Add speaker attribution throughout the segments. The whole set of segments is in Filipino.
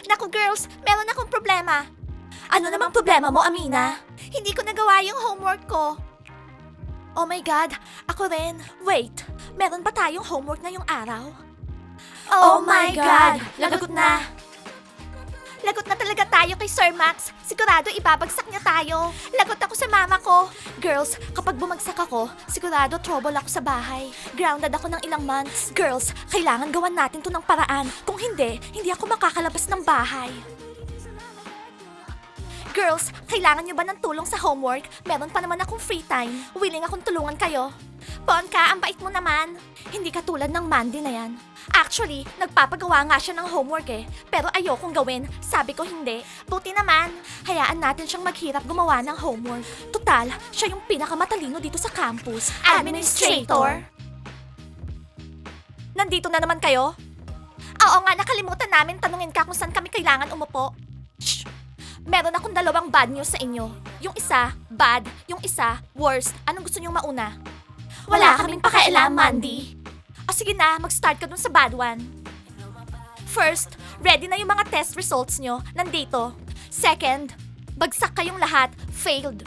Speaker 1: Naku girls, meron akong problema. Ano namang problema mo, Amina? Hindi ko nagawa yung homework ko. Oh my God, ako rin. Wait, meron ba tayong homework ngayong araw? Oh my God, lagot na. Lagot na talaga tayo kay Sir Max. Sigurado ibabagsak niya tayo. Lagot ako sa mama ko. Girls, kapag bumagsak ako, sigurado trouble ako sa bahay. Grounded ako ng ilang months. Girls, kailangan gawan natin to ng paraan. Kung hindi, hindi ako makakalabas ng bahay. Girls, kailangan niyo ba ng tulong sa homework? Meron pa naman akong free time. Willing akong tulungan kayo. Ponka, ang bait mo naman. Hindi katulad ng Mandy na yan. Actually, nagpapagawa nga siya ng homework eh. Pero ayokong gawin. Sabi ko hindi. Buti naman. Hayaan natin siyang maghirap gumawa ng homework. Total, siya yung pinakamatalino dito sa campus. Administrator! Nandito na naman kayo? Oo nga, nakalimutan namin tanungin ka kung saan kami kailangan umupo. Shh! Meron akong dalawang bad news sa inyo. Yung isa, bad. Yung isa, worst. Anong gusto niyong mauna? Wala kaming pakialam, Mandy. O sige na, mag-start ka dun sa bad one. First, ready na yung mga test results nyo. Nandito. Second, bagsak kayong lahat. Failed.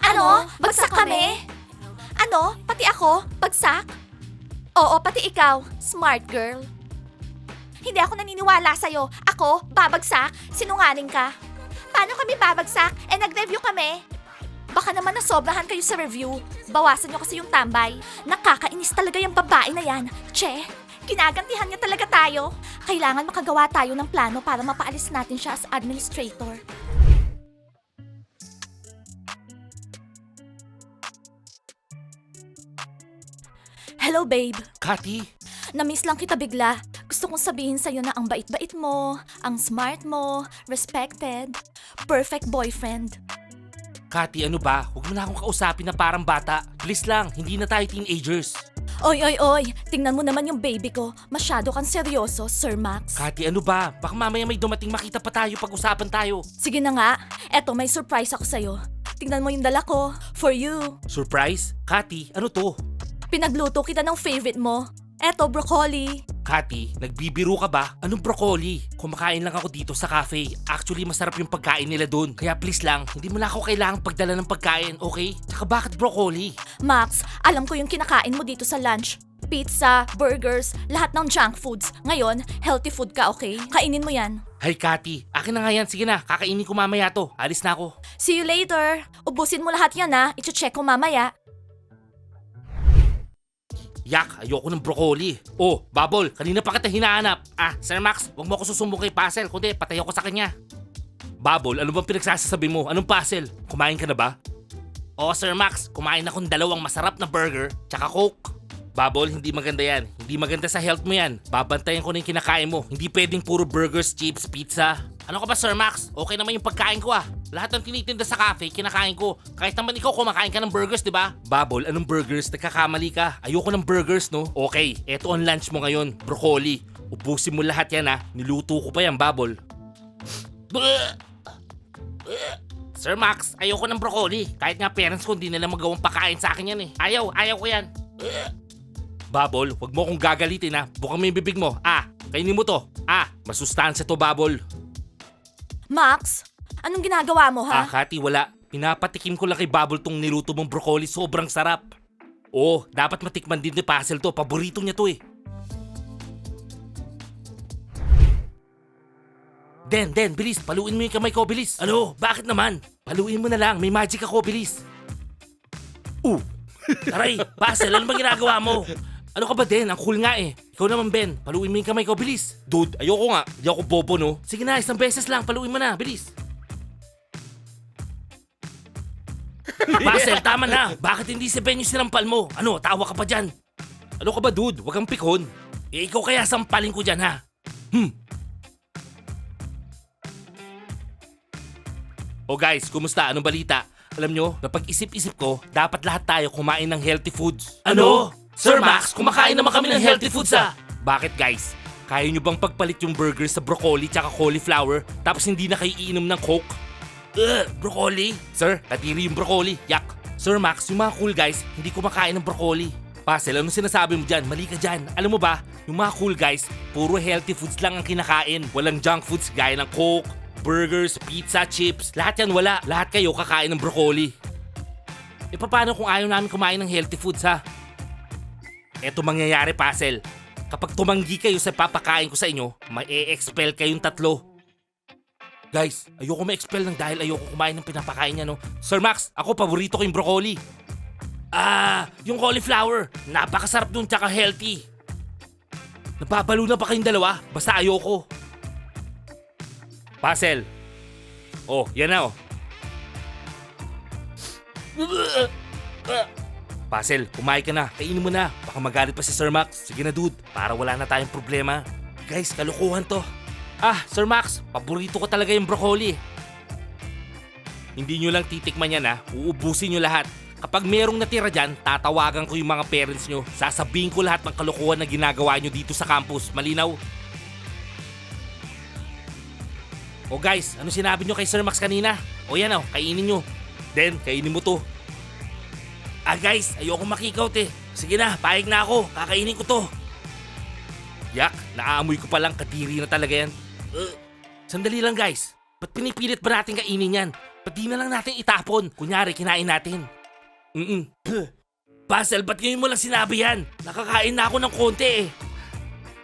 Speaker 1: Ano? Bagsak kami? Ano? Pati ako? Bagsak? Oo, pati ikaw. Smart girl. Hindi ako naniniwala sa'yo. Ako? Babagsak? Sinungaling ka? Paano kami babagsak? Nag-review kami. Baka naman nasobrahan kayo sa review. Bawasan nyo kasi yung tambay. Nakakainis talaga yung babae na yan. Che, ginagantihan niya talaga tayo. Kailangan makagawa tayo ng plano para mapaalis natin siya as administrator. Hello, babe.
Speaker 2: Kati,
Speaker 1: Namiss lang kita bigla. Gusto kong sabihin sa'yo na ang bait-bait mo, ang smart mo, respected, perfect boyfriend.
Speaker 2: Kati, ano ba? Huwag mo na akong kausapin na parang bata. Please lang, hindi na tayo teenagers.
Speaker 1: Oy, oy, oy! Tingnan mo naman yung baby ko. Masyado kang seryoso, Sir Max.
Speaker 2: Kati, ano ba? Baka mamaya may dumating makita pa tayo pag-usapan tayo.
Speaker 1: Sige na nga. Eto, may surprise ako sa'yo. Tingnan mo yung dala ko. For you.
Speaker 2: Surprise? Kati, ano to?
Speaker 1: Pinagluto kita ng favorite mo. Eto, broccoli.
Speaker 2: Kati, nagbibiro ka ba? Anong broccoli? Kumakain lang ako dito sa cafe. Actually, masarap yung pagkain nila doon. Kaya please lang, hindi mo na ako kailangang pagdala ng pagkain, okay? Tsaka bakit broccoli?
Speaker 1: Max, alam ko yung kinakain mo dito sa lunch. Pizza, burgers, lahat ng junk foods. Ngayon, healthy food ka, okay? Kainin mo yan.
Speaker 2: Hay Kati, akin na nga yan. Sige na, kakainin ko mamaya to. Alis na ako.
Speaker 1: See you later. Ubusin mo lahat yan ha. I-check ko mamaya.
Speaker 2: Yak, ayoko ng broccoli. Oh, Babol, kanina pa kita hinahanap. Sir Max, wag mo ako susumbong kay Puzzle, kundi patay ako sa kanya. Babol, ano bang pinagsasabi mo? Anong puzzle? Kumain ka na ba? Oh, Sir Max, kumain akong dalawang masarap na burger, tsaka Coke. Babol, hindi maganda yan. Hindi maganda sa health mo yan. Babantayan ko na yung kinakain mo. Hindi pwedeng puro burgers, chips, pizza. Ano ka ba, Sir Max? Okay naman yung pagkain ko Lahat ng tinitinda sa cafe, kinakain ko. Kahit naman ikaw kumakain ka ng burgers, di ba? Babol, anong burgers? Nagkakamali ka. Ayoko ng burgers, no? Okay, eto ang lunch mo ngayon. Broccoli. Ubusin mo lahat yan Niluto ko pa yan, Babol. Sir Max, ayoko ng broccoli. Kahit nga parents ko, hindi nila magawang pakain sa akin yan Ayaw ko yan. Babol, wag mo akong gagalitin Bukang mo yung bibig mo. Kainin mo to. Masustansya to, Babol.
Speaker 1: Max, anong ginagawa mo ha?
Speaker 2: Kati, wala. Pinapatikim ko lang kay Babol tong niluto mong broccoli. Sobrang sarap. Oo, dapat matikman din ni Puzzle to. Paborito niya to Den, bilis. Paluin mo yung kamay ko, bilis. Ano? Bakit naman? Paluin mo na lang. May magic ako, bilis. Aray, Puzzle, ano bang ginagawa mo? Ano ka ba, Den? Ang cool nga Ikaw naman, Ben. Paluin mo yung kamay ko, bilis. Dude, ayoko nga. Hindi ako bobo, no? Sige na, isang beses lang. Paluin mo na, bilis. Puzzle, tama na. Bakit hindi si Ben yung sinampal mo? Ano, tawa ka pa dyan? Ano ka ba, dude? Huwag kang pikon. Ikaw kaya sampalin ko dyan, ha? O guys, kumusta? Anong balita? Alam nyo, napag-isip-isip ko, dapat lahat tayo kumain ng healthy foods. Ano? Sir Max, kumakain naman kami ng healthy foods Bakit guys? Kaya nyo bang pagpalit yung burger sa broccoli tsaka cauliflower tapos hindi na kayo iinom ng Coke? Broccoli? Sir, katiri yung broccoli. Yak. Sir Max, yung mga cool guys, hindi kumakain ng broccoli. Puzzle, anong sinasabi mo dyan? Mali ka dyan. Alam mo ba, yung mga cool guys, puro healthy foods lang ang kinakain. Walang junk foods gaya ng Coke, burgers, pizza, chips. Lahat yan wala. Lahat kayo kakain ng broccoli. E paano kung ayaw namin kumain ng healthy foods ha? Eto mangyayari, Puzzle. Kapag tumanggi kayo sa papakain ko sa inyo, ma-e-expel kayong tatlo. Guys, ayoko ma-expel ng dahil ayoko kumain ng pinapakain niya, no? Sir Max, ako paborito ko yung broccoli. Yung cauliflower. Napakasarap dun tsaka healthy. Napapalo na pa kayong dalawa? Basta ayoko. Puzzle. Oh, yan na oh. Puzzle, kumain ka na. Kainin mo na. Baka magalit pa si Sir Max. Sige na dude, para wala na tayong problema. Guys, kalukuhan to. Sir Max, paborito ko talaga yung broccoli. Hindi nyo lang titikman yan ha. Uubusin nyo lahat. Kapag merong natira dyan, tatawagan ko yung mga parents nyo. Sasabihin ko lahat ng kalukuhan na ginagawa nyo dito sa campus. Malinaw? O guys, ano sinabi nyo kay Sir Max kanina? O yan o, kainin nyo. Then, kainin mo to. Guys, ayoko makikaut eh. Sige na, pahig na ako. Kakainin ko to. Yak, naaamoy ko palang kadiri na talaga yan. Sandali lang guys. Ba't pinipilit ba natin kainin yan? Ba't di na lang natin itapon? Kunyari, kinain natin. Puzzle, ba't ngayon mo lang sinabi yan? Nakakain na ako ng konti eh.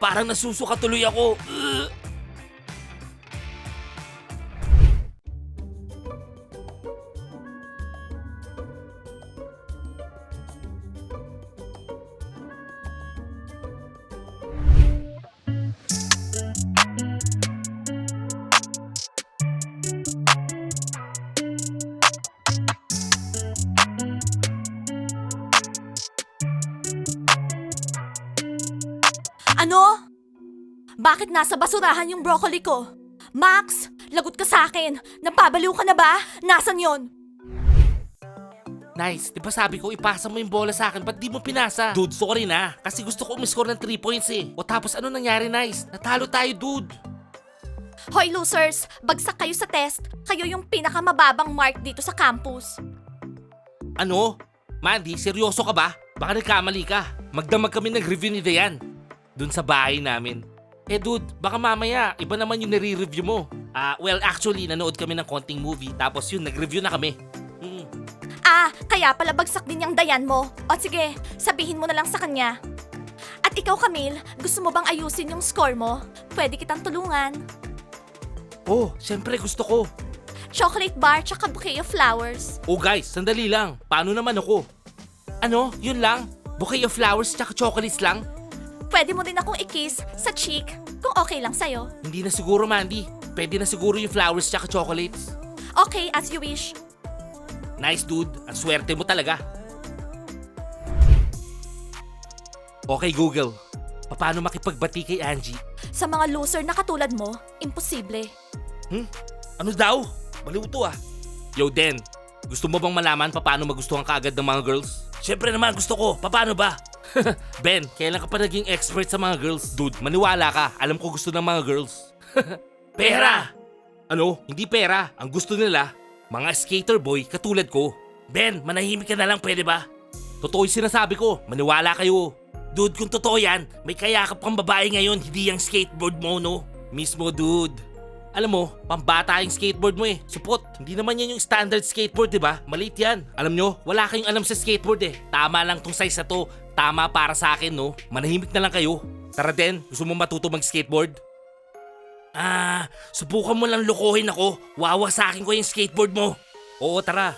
Speaker 2: Parang nasusuka tuloy ako.
Speaker 1: Ano? Bakit nasa basurahan yung broccoli ko? Max, lagot ka sa akin. Napabaliw ka na ba? Nasaan yon?
Speaker 2: Nice, di ba sabi ko ipasa mo yung bola sa akin, ba't di mo pinasa? Dude, sorry na. Kasi gusto ko umiscore ng 3 points eh. O tapos ano nangyari, Nice? Natalo tayo, dude.
Speaker 1: Hoy losers, bagsak kayo sa test. Kayo yung pinakamababang mark dito sa campus.
Speaker 2: Ano? Mandy, seryoso ka ba? Baka nagkamali ka. Magdamag kami nag-review ni Dayan. Dun sa bahay namin. Dude, baka mamaya, iba naman yung nare-review mo. Well, actually, nanood kami ng konting movie, tapos yun, nag-review na kami.
Speaker 1: Kaya pala bagsak din yung dayan mo. O sige, sabihin mo na lang sa kanya. At ikaw, Camille, gusto mo bang ayusin yung score mo? Pwede kitang tulungan.
Speaker 2: Oh, syempre gusto ko.
Speaker 1: Chocolate bar tsaka bouquet of flowers.
Speaker 2: Oh guys, sandali lang. Paano naman ako? Ano? Yun lang? Bouquet of flowers tsaka chocolates lang?
Speaker 1: Pwede mo din akong i-kiss sa cheek kung okay lang sa'yo.
Speaker 2: Hindi na siguro, Mandy. Pwede na siguro yung flowers tsaka chocolates.
Speaker 1: Okay, as you wish.
Speaker 2: Nice, dude. Ang swerte mo talaga. Okay, Google. Paano makipagbati kay Angie?
Speaker 1: Sa mga loser na katulad mo, imposible.
Speaker 2: Ano daw? Baliw to ah. Yo, Den. Gusto mo bang malaman paano magustuhan ka agad ng mga girls? Siyempre naman gusto ko. Paano ba? Ben, kailan ka pa naging expert sa mga girls? Dude, maniwala ka. Alam ko gusto ng mga girls. Pera! Ano? Hindi pera. Ang gusto nila, mga skater boy katulad ko. Ben, manahimik ka na lang, pwede ba? Totoo yung sinasabi ko. Maniwala kayo. Dude, kung totoo yan, may kayakap kang babae ngayon, hindi yung skateboard mo, no? Mismo, dude. Alam mo, pambata yung skateboard mo eh. Supot, hindi naman yan yung standard skateboard, di ba? Maliit yan. Alam nyo, wala kayong alam sa skateboard eh. Tama lang tong size na to. Tama para sa akin, no? Manahimik na lang kayo. Tara din, gusto mo matuto mag-skateboard? Subukan mo lang lokohin ako. Wawasakin ko yung skateboard mo. Oo, tara.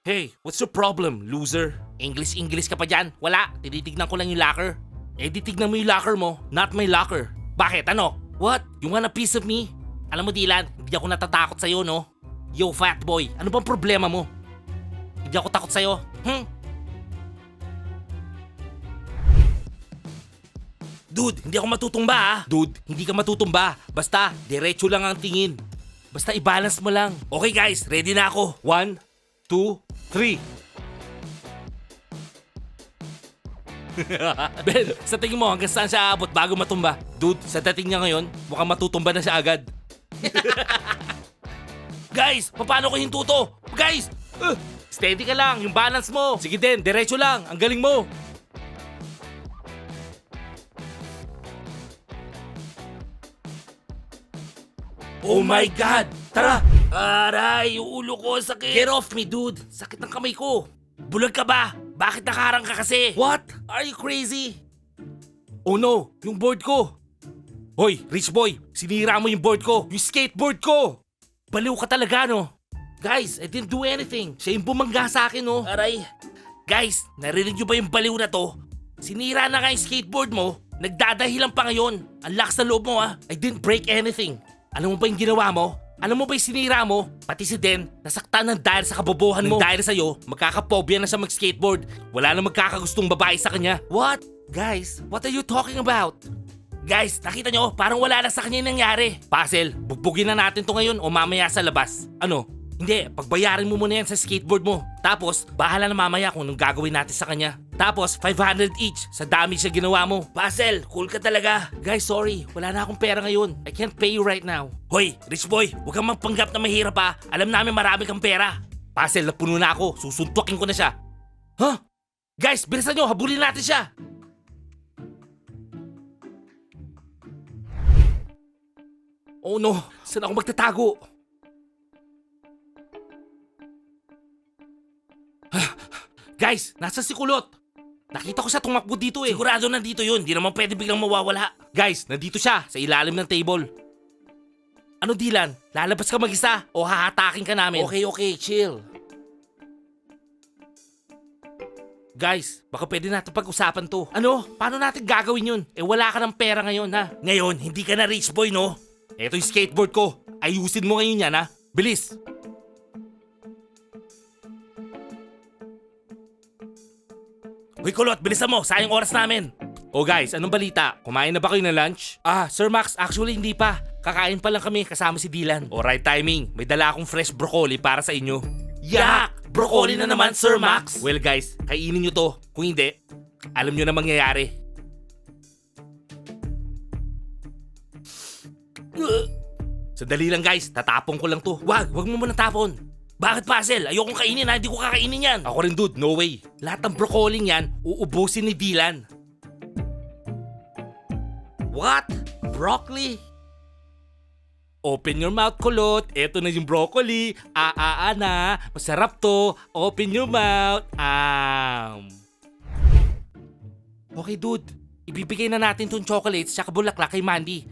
Speaker 2: Hey, what's your problem, loser? English ka pa dyan? Wala, tinitignan ko lang yung locker. Di tignan mo yung locker mo, not my locker. Bakit? Ano? What? You want a piece of me? Alam mo, Dylan, hindi ako natatakot sa'yo, no? Yo, fat boy, ano bang problema mo? Hindi ako takot sa'yo, Dude, hindi ako matutumba, ah. Dude, hindi ka matutumba. Basta, diretso lang ang tingin. Basta i-balance mo lang. Okay guys, ready na ako. 1, 2, 3. Ben, sa tingin mo hanggang saan siya aabot bago matumba? Dude, sa dating niya ngayon, mukhang matutumba na siya agad. Guys, paano ko hinto to? Guys! Steady ka lang, yung balance mo. Sige din, diretso lang. Ang galing mo. Oh my God! Tara! Aray, yung ulo ko sakit. Get off me, dude. Sakit ng kamay ko. Bulag ka ba? Bakit nakaharang ka kasi? What? Are you crazy? Oh no, yung board ko. Hoy, rich boy, sinira mo yung board ko. Yung skateboard ko. Baliw ka talaga, no? Guys, I didn't do anything. Siya yung bumangga sa akin, no? Aray. Guys, narinig nyo ba yung baliw na to? Sinira na nga yung skateboard mo. Nagdadahilan pa ngayon. Ang lakas na loob mo, ah. I didn't break anything. Alam mo ba yung ginawa mo? Alam mo ba yung sinira mo? Pati si Den, nasaktan ng dahil sa kabobohan mo. Dahil sa'yo, magkakapobia na siya mag-skateboard. Wala na magkakagustong babae sa kanya. What? Guys, what are you talking about? Guys, nakita nyo, parang wala na sa kanya yung nangyari. Puzzle, bugbugin na natin to ngayon o mamaya sa labas. Ano? Hindi, pagbayarin mo muna yan sa skateboard mo. Tapos, bahala na mamaya kung anong gagawin natin sa kanya. Tapos, 500 each sa damage na ginawa mo. Puzzle, cool ka talaga. Guys, sorry, wala na akong pera ngayon. I can't pay you right now. Hoy, rich boy, huwag kang magpanggap na mahirap pa. Alam namin marami kang pera. Puzzle, napuno na ako. Susuntukin ko na siya. Huh? Guys, bilisan nyo, habulin natin siya. Oh no, saan ako magtatago? Guys, nasa si Kulot. Nakita ko siya tumakbo dito eh. Sigurado nandito yun, di naman pwede biglang mawawala. Guys, nandito siya sa ilalim ng table. Ano Dylan? Lalabas ka mag-isa o hahatakin ka namin? Okay, chill. Guys, baka pwede natin pag-usapan to. Ano? Paano natin gagawin yun? Eh wala ka ng pera ngayon ha. Ngayon, hindi ka na rich boy no? Eto yung skateboard ko. Ayusin mo ngayon yan ha. Bilis. Hoy Kulot, bilisan mo. Sayang oras namin. Oh guys, anong balita? Kumain na ba kayo ng lunch? Sir Max, actually hindi pa. Kakain pa lang kami kasama si Dylan. O right timing, may dala akong fresh broccoli para sa inyo. Yak! Broccoli na naman, Sir Max! Well guys, kainin nyo to. Kung hindi, alam nyo na mangyayari. Sandali lang guys, tatapon ko lang to. Wag mo muna tapon. Bakit Puzzle? Ayokong kainin ha, hindi ko kakainin yan. Ako rin dude, no way. Lahat ng broccoli yan, uubusin ni Dylan. What? Broccoli? Open your mouth, Kulot. Eto na yung broccoli. Na. Masarap to. Open your mouth. Okay, dude. Ibibigay na natin tong chocolates tsaka bulaklak kay Mandy.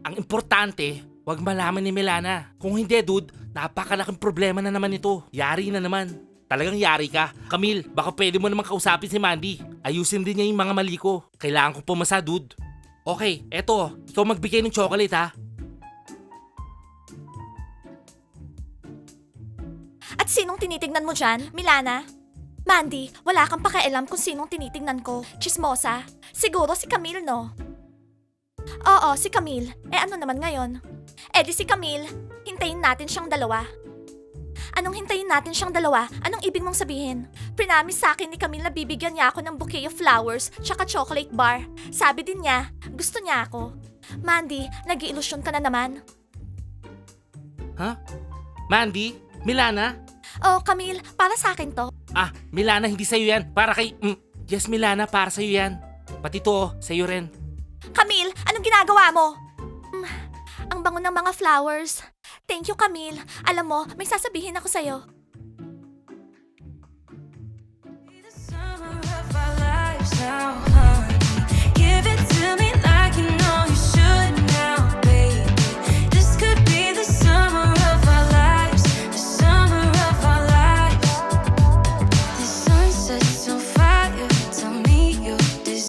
Speaker 2: Ang importante, wag malaman ni Milana. Kung hindi, dude, napakalaking problema na naman ito. Yari na naman. Talagang yari ka. Camille, baka pwede mo naman kausapin si Mandy. Ayusin din niya yung mga mali ko. Kailangan ko pumasa, dude. Okay, eto. Ikaw magbigay ng chocolate, ha?
Speaker 1: At sinong tinitignan mo dyan, Milana? Mandy, wala kang pakialam kung sinong tinitignan ko. Chismosa. Siguro si Camille, no? Oo, si Camille. Eh ano naman ngayon? Eh di si Camille, hintayin natin siyang dalawa. Anong hintayin natin siyang dalawa? Anong ibig mong sabihin? Prinamis sa akin ni Camille na bibigyan niya ako ng bouquet of flowers tsaka chocolate bar. Sabi din niya, gusto niya ako. Mandy, nag-iilusyon ka na naman.
Speaker 2: Ha? Mandy? Milana?
Speaker 1: Oh, Camille, para sa akin to.
Speaker 2: Milana, hindi sa'yo yan. Para kay... Yes, Milana, para sa'yo yan. Pati to, sa'yo rin.
Speaker 1: Camille, anong ginagawa mo? Ang bango ng mga flowers. Thank you, Camille. Alam mo, may sasabihin ako sa'yo.